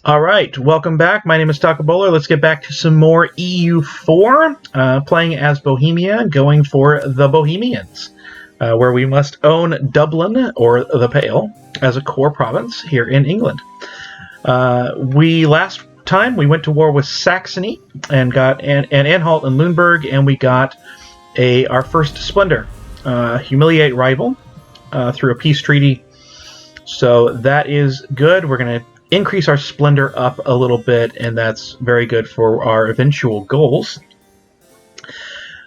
All right, welcome back. My name is Thic Borders. Let's get back to some more EU4, playing as Bohemia, going for the Bohemians, where we must own Dublin, or the Pale, as a core province here in England. Last time we went to war with Saxony and got Anhalt and Lüneburg, and we got our first splendor, humiliate rival through a peace treaty. So that is good. We're going to increase our splendor up a little bit, and that's very good for our eventual goals.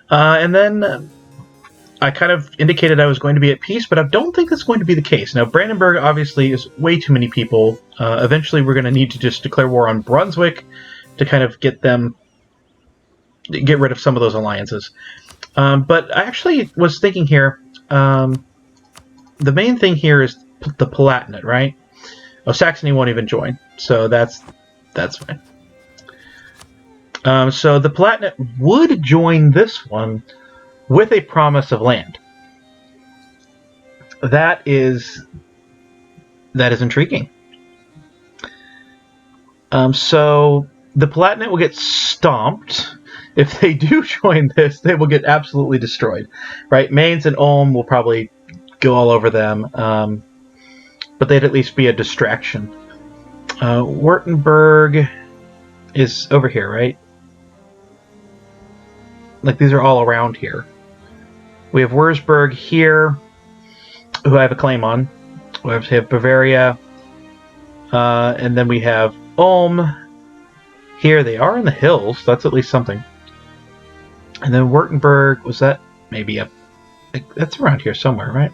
And then I kind of indicated I was going to be at peace, but I don't think that's going to be the case. Now, Brandenburg obviously is way too many people. Eventually, we're going to need to just declare war on Brunswick to kind of get rid of some of those alliances. But I actually was thinking here, the main thing here is the Palatinate, right? Oh, Saxony won't even join, so that's fine. So the Palatinate would join this one with a promise of land. That is intriguing. So the Palatinate will get stomped. If they do join this, they will get absolutely destroyed. Right? Mainz and Ulm will probably go all over them. But they'd at least be a distraction. Württemberg is over here, right? Like, these are all around here. We have Würzburg here, who I have a claim on. We have Bavaria. And then we have Ulm. Here, they are in the hills. That's at least something. And then Württemberg, was that maybe up? That's around here somewhere, right?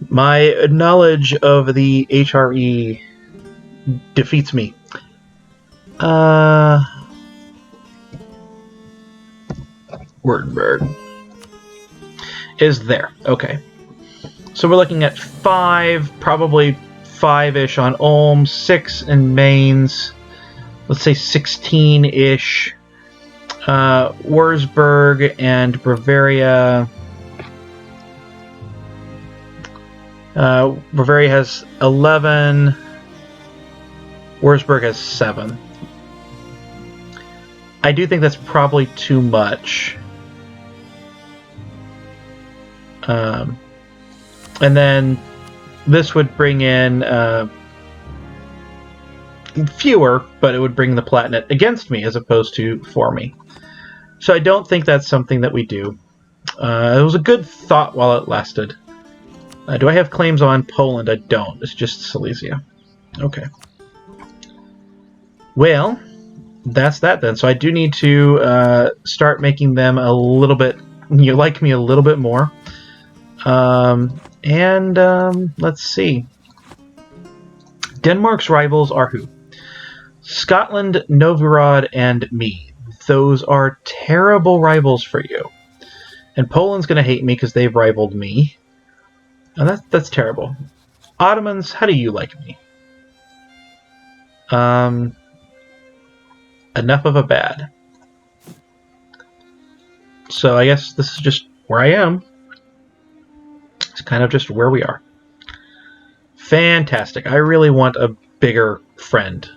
My knowledge of the HRE defeats me. Württemberg is there. Okay. So we're looking at 5, probably 5-ish on Ulm, 6 in Mainz, let's say 16-ish. Würzburg and Bavaria. Bavaria has 11. Würzburg has 7. I do think that's probably too much. And then this would bring in fewer, but it would bring the Palatinate against me as opposed to for me. So I don't think that's something that we do. It was a good thought while it lasted. Do I have claims on Poland? I don't. It's just Silesia. Okay. Well, that's that then. So I do need to start making them a little bit... You like me a little bit more. Let's see. Denmark's rivals are who? Scotland, Novgorod, and me. Those are terrible rivals for you. And Poland's going to hate me because they've rivaled me. And that's terrible. Ottomans, how do you like me? Enough of a bad. So I guess this is just where I am. It's kind of just where we are. Fantastic. I really want a bigger friend,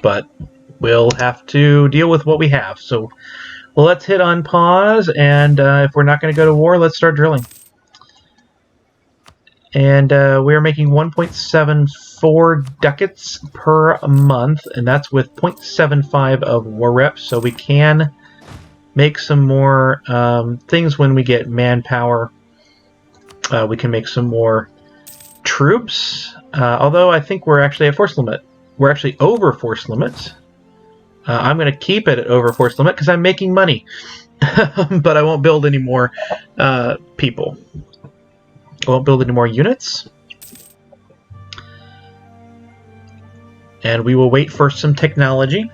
but we'll have to deal with what we have. So let's hit on pause, and if we're not going to go to war, let's start drilling. And we are making 1.74 ducats per month, and that's with 0.75 of war reps, so we can make some more things when we get manpower. We can make some more troops, although I think we're actually at force limit. We're actually over force limit. I'm going to keep it at over force limit because I'm making money, but I won't build any more people. I won't build any more units. And we will wait for some technology.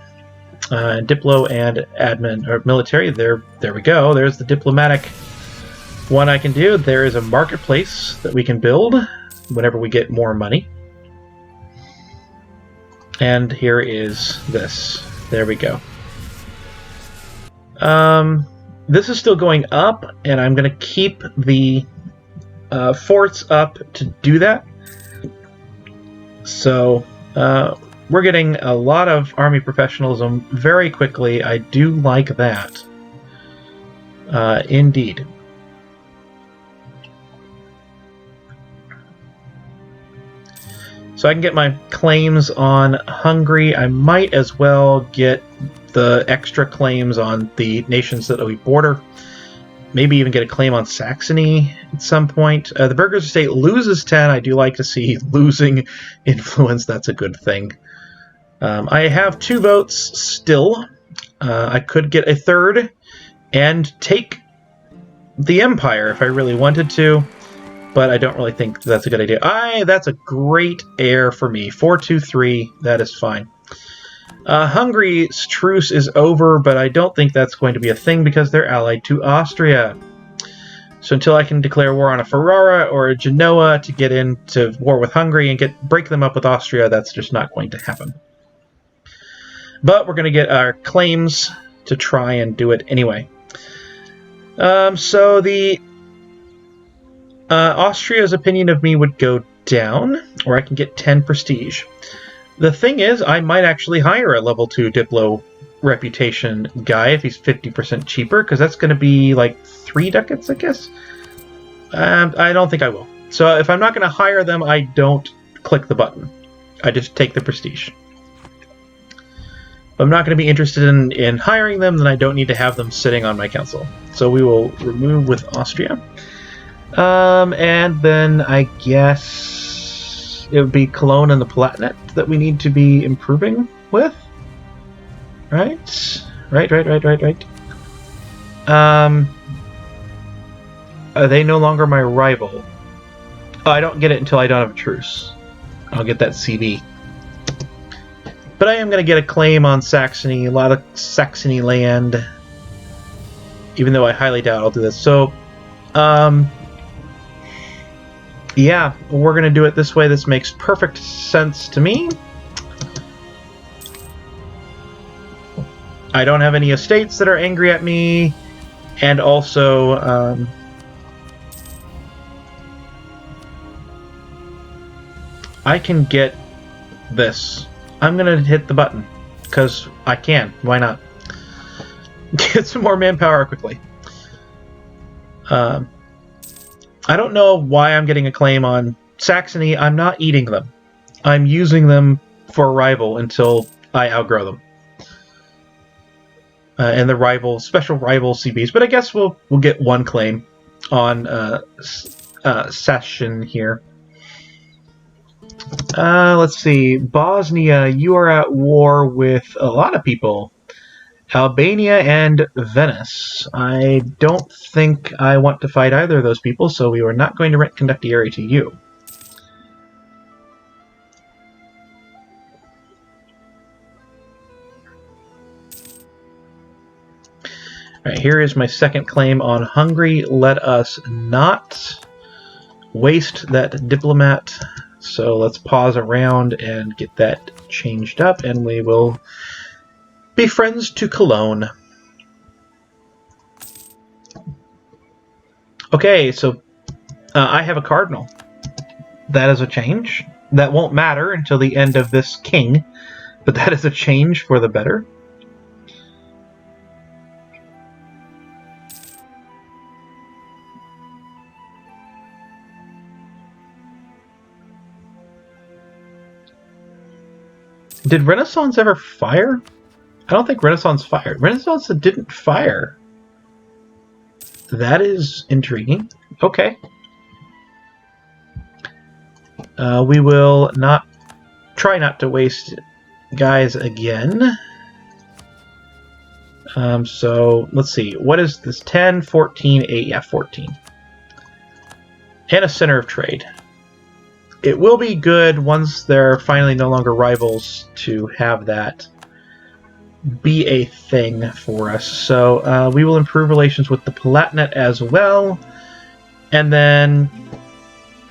Diplo and admin, or military, there we go. There's the diplomatic one I can do. There is a marketplace that we can build whenever we get more money. And here is this. There we go. This is still going up, and I'm going to keep the forts up to do that. So We're getting a lot of army professionalism very quickly. I do like that. Indeed. So I can get my claims on Hungary. I might as well get the extra claims on the nations that we border. Maybe even get a claim on Saxony at some point. The Burgers Estate loses 10. I do like to see losing influence. That's a good thing. I have 2 votes still. I could get a 3rd and take the Empire if I really wanted to, but I don't really think that's a good idea. That's a great heir for me. 4-2-3, that is fine. Hungary's truce is over, but I don't think that's going to be a thing because they're allied to Austria. So until I can declare war on a Ferrara or a Genoa to get into war with Hungary and break them up with Austria, that's just not going to happen. But we're going to get our claims to try and do it anyway. So the Austria's opinion of me would go down, or I can get 10 prestige. The thing is, I might actually hire a level 2 Diplo reputation guy if he's 50% cheaper, because that's going to be like 3 ducats, I guess. I don't think I will. So if I'm not going to hire them, I don't click the button. I just take the prestige. If I'm not going to be interested in hiring them, then I don't need to have them sitting on my council. So we will remove with Austria. And then I guess it would be Cologne and the Palatinate that we need to be improving with. Right. Are they no longer my rival? Oh, I don't get it until I don't have a truce. I'll get that CB. But I am going to get a claim on Saxony, a lot of Saxony land, even though I highly doubt I'll do this. So, yeah, we're going to do it this way. This makes perfect sense to me. I don't have any estates that are angry at me, and also, I can get this. I'm going to hit the button, because I can. Why not? Get some more manpower quickly. I don't know why I'm getting a claim on Saxony. I'm not eating them. I'm using them for a rival until I outgrow them. And the special rival CBs. But I guess we'll get one claim on Session here. Let's see. Bosnia, you are at war with a lot of people. Albania and Venice. I don't think I want to fight either of those people, so we are not going to rent Condottieri to you. Alright, here is my second claim on Hungary. Let us not waste that diplomat. So let's pause around and get that changed up, and we will be friends to Cologne. Okay, so I have a cardinal. That is a change. That won't matter until the end of this king, but that is a change for the better. Did Renaissance ever fire? I don't think Renaissance fired. Renaissance didn't fire. That is intriguing. Okay. We will try not to waste guys again. So let's see. What is this? 10, 14, 8. Yeah, 14. And a center of trade. It will be good once they're finally no longer rivals to have that be a thing for us. So we will improve relations with the Palatinate as well. And then,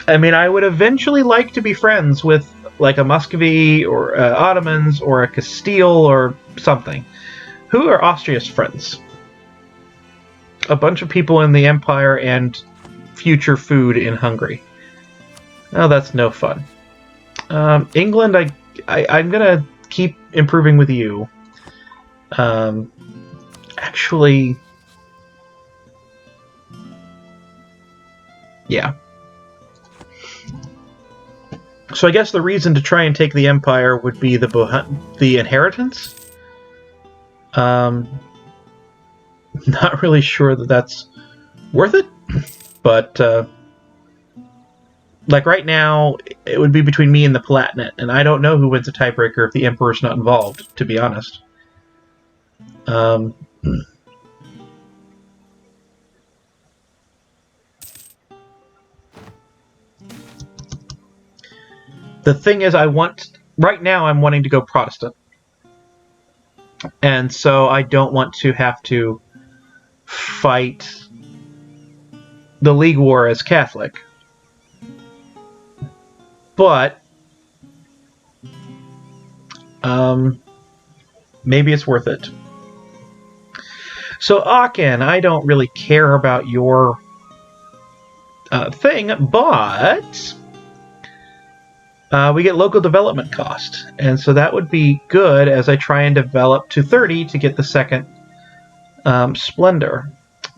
I mean, I would eventually like to be friends with like a Muscovy or Ottomans or a Castile or something. Who are Austria's friends? A bunch of people in the Empire and future food in Hungary. Oh, that's no fun. England, I'm gonna keep improving with you. Actually, yeah. So I guess the reason to try and take the Empire would be the inheritance. Not really sure that that's worth it, but like right now, it would be between me and the Palatinate, and I don't know who wins a tiebreaker if the Emperor's not involved, to be honest. The thing is, right now I'm wanting to go Protestant. And so I don't want to have to fight the League War as Catholic. But maybe it's worth it. So Aachen, I don't really care about your thing, but we get local development cost. And so that would be good as I try and develop to 30 to get the second Splendor.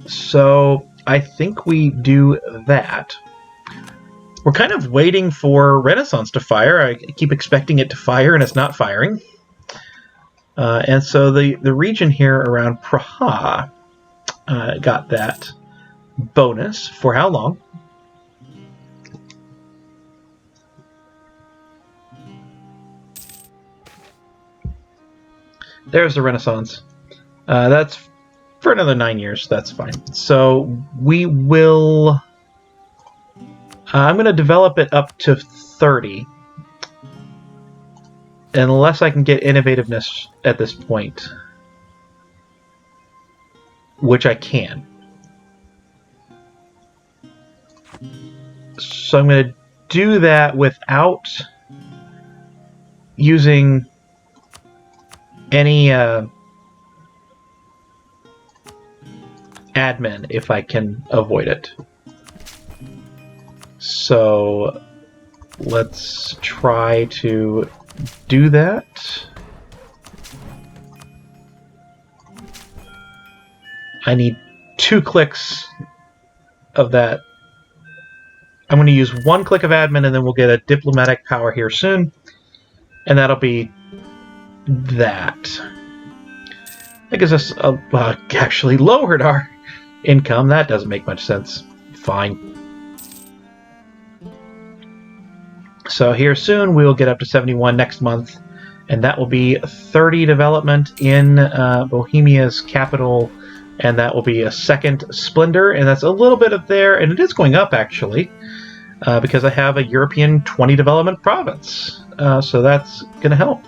So I think we do that. We're kind of waiting for Renaissance to fire. I keep expecting it to fire, and it's not firing. And so the region here around Praha got that bonus. For how long? There's the Renaissance. That's for another 9 years. That's fine. So we will... I'm going to develop it up to 30. Unless I can get innovativeness at this point. Which I can. So I'm going to do that without using any admin if I can avoid it. So let's try to do that. I need 2 clicks of that. I'm going to use 1 click of admin, and then we'll get a diplomatic power here soon. And that'll be that. That gives us actually lowered our income. That doesn't make much sense. Fine. So here soon we'll get up to 71 next month, and that will be 30 development in Bohemia's capital, and that will be a second Splendor, and that's a little bit up there, and it is going up actually, because I have a European 20 development province, so that's going to help.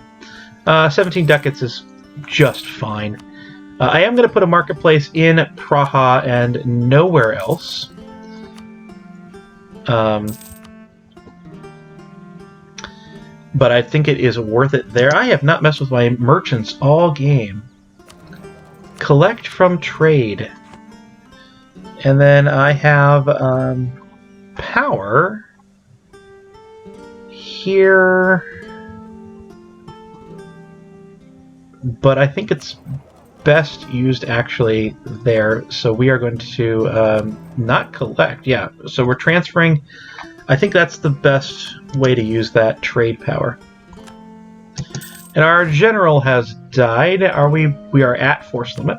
17 ducats is just fine. I am going to put a marketplace in Praha and nowhere else. But I think it is worth it there. I have not messed with my merchants all game. Collect from trade. And then I have power here. But I think it's best used actually there. So we are going to not collect. Yeah, so we're transferring. I think that's the best way to use that trade power. And our general has died. We are at force limit.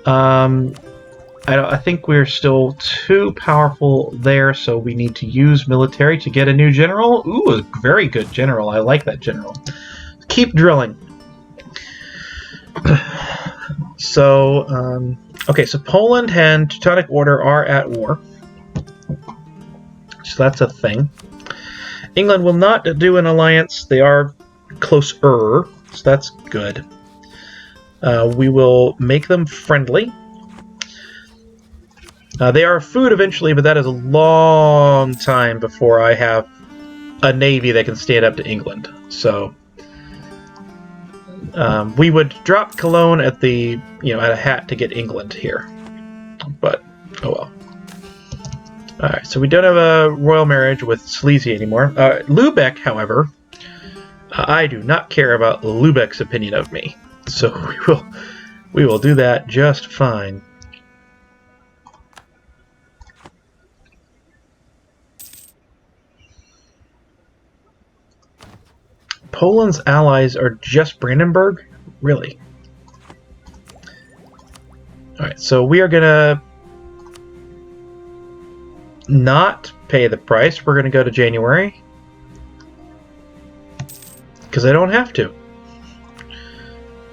I think we're still too powerful there, so we need to use military to get a new general. Ooh, a very good general. I like that general. Keep drilling. So, okay, so Poland and Teutonic Order are at war. So that's a thing. England will not do an alliance. They are closer, so that's good. We will make them friendly. They are food eventually, but that is a long time before I have a navy that can stand up to England. So we would drop Cologne at the at a hat to get England here, but oh well. All right, so we don't have a royal marriage with Silesia anymore. Lubeck, however, I do not care about Lubeck's opinion of me, so we will do that just fine. Poland's allies are just Brandenburg? Really? Alright, so we are gonna not pay the price. We're gonna go to January. Because I don't have to.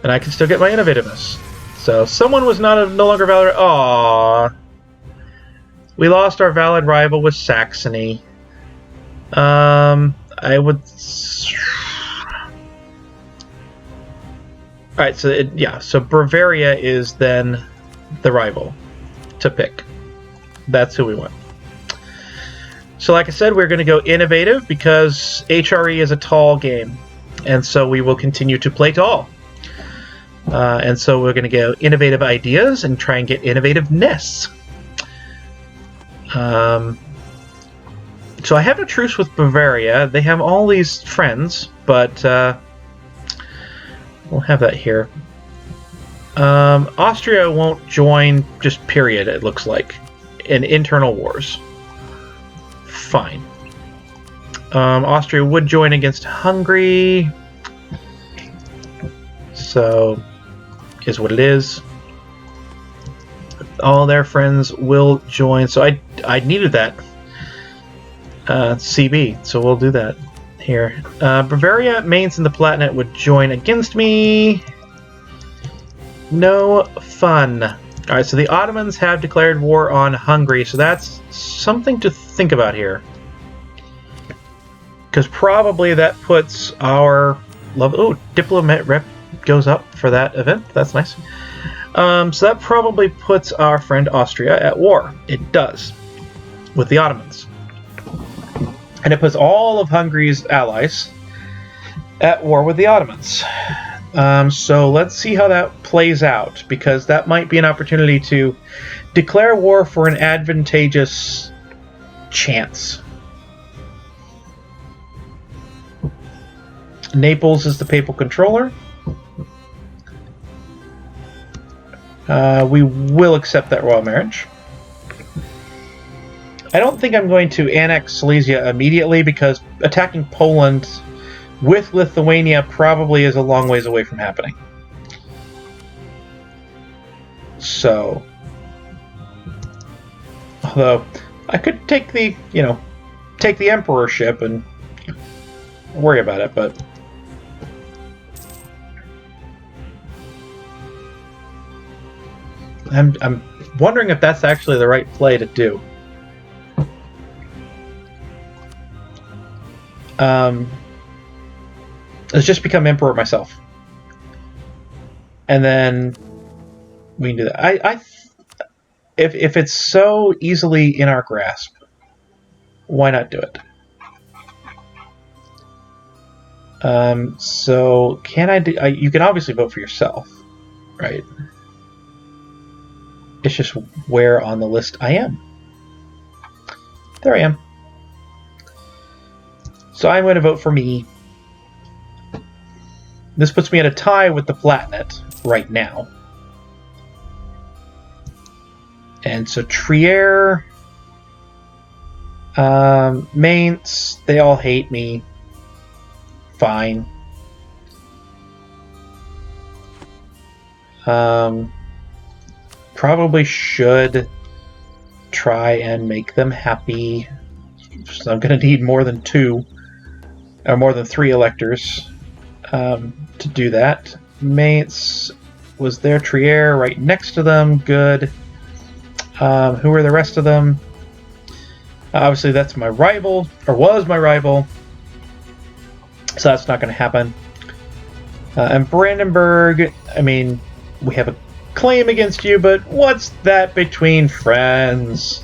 And I can still get my innovativeness. So someone was no longer valid. Aww. We lost our valid rival with Saxony. I would. Alright, so yeah, so Bavaria is then the rival to pick. That's who we want. So like I said, we're going to go innovative because HRE is a tall game. And so we will continue to play tall. And so we're going to go innovative ideas and try and get innovativeness. So I have a truce with Bavaria. They have all these friends, but we'll have that here. Austria won't join, just period, it looks like, in internal wars. Fine. Austria would join against Hungary. So, is what it is. All their friends will join. So I needed that CB, so we'll do that here. Bavaria, Mainz, and the Palatinate would join against me. No fun. Alright, so the Ottomans have declared war on Hungary, so that's something to think about here. Because probably that puts our diplomat rep goes up for that event. That's nice. So that probably puts our friend Austria at war. It does. With the Ottomans. And it puts all of Hungary's allies at war with the Ottomans. So let's see how that plays out, because that might be an opportunity to declare war for an advantageous chance. Naples is the papal controller. We will accept that royal marriage. I don't think I'm going to annex Silesia immediately, because attacking Poland with Lithuania probably is a long ways away from happening. So, although I could take the, take the emperorship and worry about it, but I'm wondering if that's actually the right play to do. Let's just become emperor myself, and then we can do that. If it's so easily in our grasp, why not do it? So can I do? You can obviously vote for yourself, right? It's just where on the list I am. There I am. So I'm going to vote for me. This puts me at a tie with the Palatinate right now. And so Trier, Mainz, they all hate me. Fine. Probably should try and make them happy. So I'm going to need more than 2 or more than 3 electors to do that. Mainz was there. Trier right next to them. Good. Who are the rest of them? Obviously, that's my rival, or was my rival. So that's not going to happen. And Brandenburg, I mean, we have a claim against you, but what's that between friends?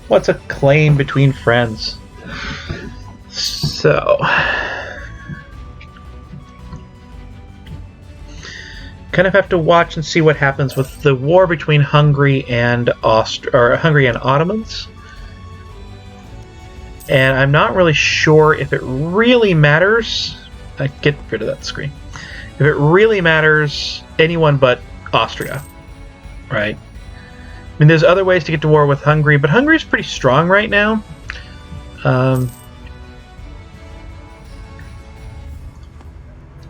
What's a claim between friends? So, kind of have to watch and see what happens with the war between Hungary and Hungary and Ottomans. And I'm not really sure if it really matters get rid of that screen. If it really matters, anyone but Austria, right? I mean, there's other ways to get to war with Hungary, but Hungary's pretty strong right now.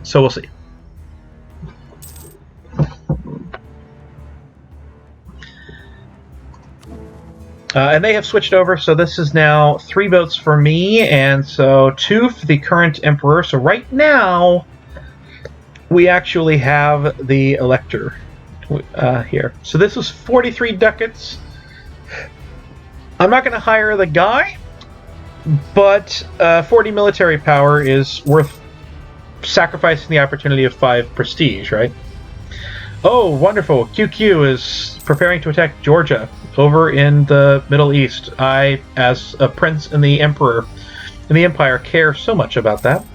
So we'll see. And they have switched over, so this is now 3 votes for me, and so 2 for the current emperor. So right now, we actually have the elector here. So this was 43 ducats. I'm not going to hire the guy, but 40 military power is worth sacrificing the opportunity of 5 prestige, right? Oh, wonderful. QQ is preparing to attack Georgia over in the Middle East. I, as a prince and the emperor in the empire, care so much about that.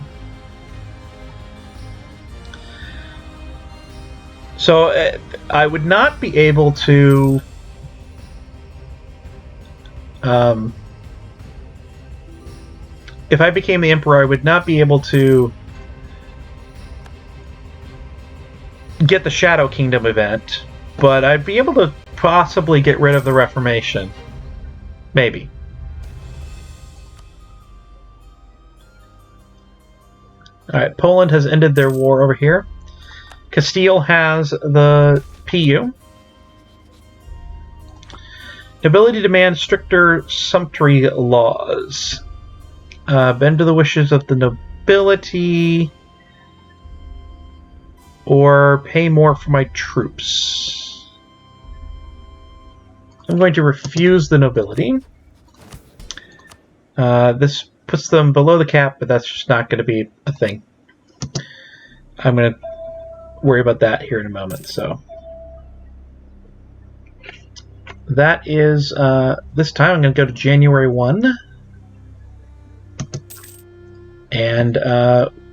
So I would not be able to if I became the emperor, I would not be able to get the Shadow Kingdom event, but I'd be able to possibly get rid of the Reformation. Maybe. Alright, Poland has ended their war over here. Castile has the PU. Nobility demand stricter sumptuary laws. Bend to the wishes of the nobility. Or pay more for my troops. I'm going to refuse the nobility. This puts them below the cap, but that's just not going to be a thing. I'm going to worry about that here in a moment. So that is this time I'm going to go to January 1. And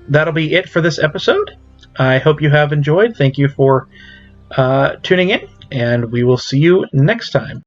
that'll be it for this episode. I hope you have enjoyed. Thank you for tuning in, and we will see you next time.